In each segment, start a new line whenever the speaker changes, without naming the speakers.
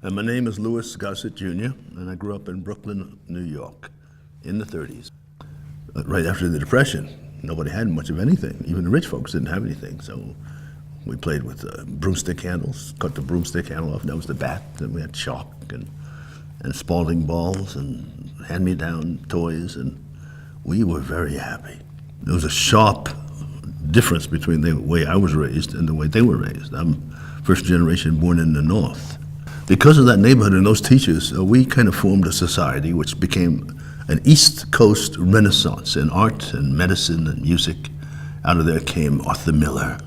And my name is Louis Gossett, Jr., and I grew up in Brooklyn, New York, in the 30s. Right after the Depression, nobody had much of anything. Even the rich folks didn't have anything, so we played with broomstick handles, cut the broomstick handle off, and that was the bat. Then we had chalk and Spalding balls and hand-me-down toys, and we were very happy. There was a sharp difference between the way I was raised and the way they were raised. I'm first generation born in the North. Because of that neighborhood and those teachers, we kind of formed a society which became an East Coast renaissance in art and medicine and music. Out of there came Arthur Miller,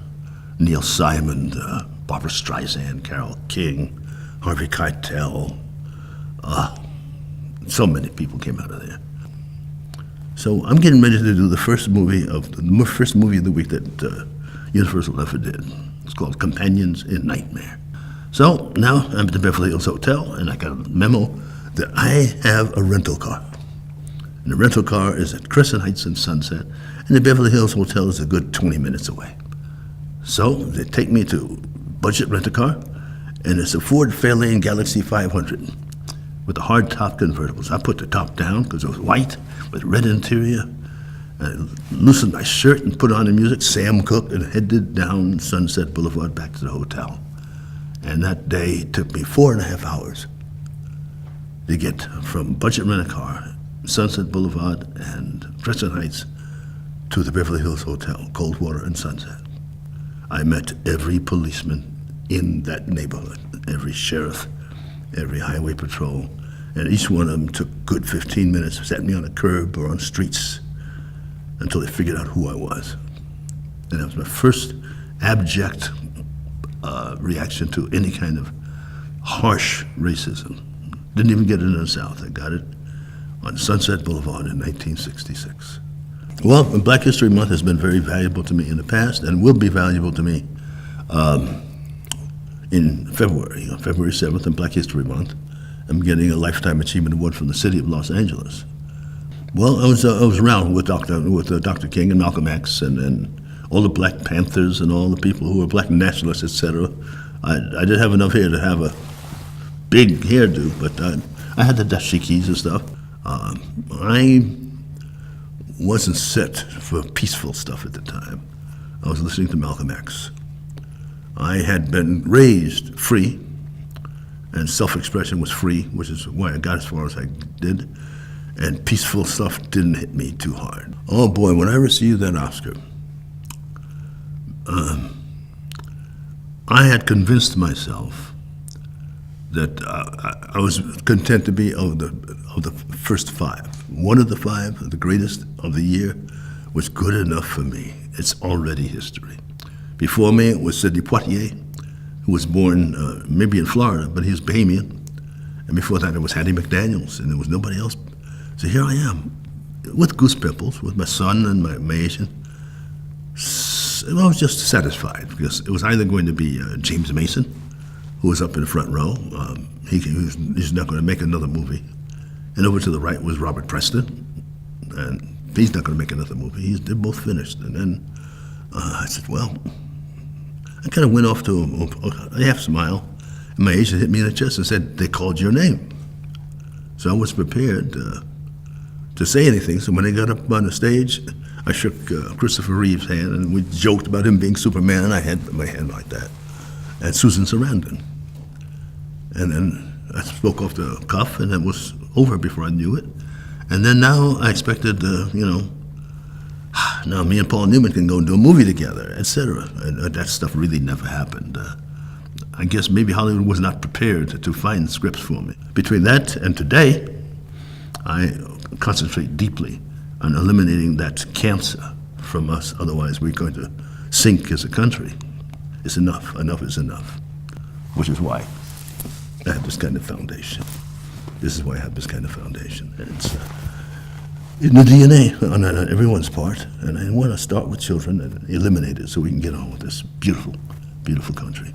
Neil Simon, Barbra Streisand, Carole King, Harvey Keitel. So many people came out of there. So I'm getting ready to do the first movie of the week that Universal ever did. It's called Companions in Nightmare. So now I'm at the Beverly Hills Hotel, and I got a memo that I have a rental car. And the rental car is at Crescent Heights and Sunset, and the Beverly Hills Hotel is a good 20 minutes away. So they take me to budget rent-a-car, and it's a Ford Fairlane Galaxy 500 with the hard-top convertibles. I put the top down because it was white with red interior. I loosened my shirt and put on the music, Sam Cooke, and headed down Sunset Boulevard back to the hotel. And that day took me 4.5 hours to get from budget rent-a-car, Sunset Boulevard and Crescent Heights to the Beverly Hills Hotel, Coldwater and Sunset. I met every policeman in that neighborhood, every sheriff, every highway patrol, and each one of them took good 15 minutes, sat me on a curb or on streets until they figured out who I was. And that was my first abject reaction to any kind of harsh racism. Didn't even get it in the South. I got it on Sunset Boulevard in 1966. Well, Black History Month has been very valuable to me in the past and will be valuable to me in February. On February 7th, in Black History Month, I'm getting a Lifetime Achievement Award from the city of Los Angeles. Well, I was around with Dr. King and Malcolm X and all the Black Panthers and all the people who were Black nationalists, etc. I didn't have enough hair to have a big hairdo, but I had the dashikis and stuff. I wasn't set for peaceful stuff at the time. I was listening to Malcolm X. I had been raised free, and self-expression was free, which is why I got as far as I did, and peaceful stuff didn't hit me too hard. Oh boy, when I received that Oscar, I had convinced myself that I was content to be of the first five. One of the five, the greatest of the year, was good enough for me. It's already history. Before me it was Sidney Poitier, who was born maybe in Florida, but he was Bahamian. And before that it was Hattie McDaniels, and there was nobody else. So here I am, with goose pimples, with my son and my Asian. I was just satisfied because it was either going to be James Mason, who was up in the front row. He's not going to make another movie. And over to the right was Robert Preston, and he's not going to make another movie. They're both finished. And then I said, well, I kind of went off to a half smile, and my agent hit me in the chest and said, they called your name. So I was prepared to say anything. So when they got up on the stage, I shook Christopher Reeve's hand, and we joked about him being Superman, and I had my hand like that. And Susan Sarandon. And then I spoke off the cuff, and it was over before I knew it. And then now I expected, now me and Paul Newman can go and do a movie together, etc. And that stuff really never happened. I guess maybe Hollywood was not prepared to find scripts for me. Between that and today, I concentrate deeply on eliminating that cancer from us, otherwise we're going to sink as a country. It's enough is enough, which is why I have this kind of foundation. This is why I have this kind of foundation. And it's in the DNA on everyone's part, and I want to start with children and eliminate it so we can get on with this beautiful, beautiful country.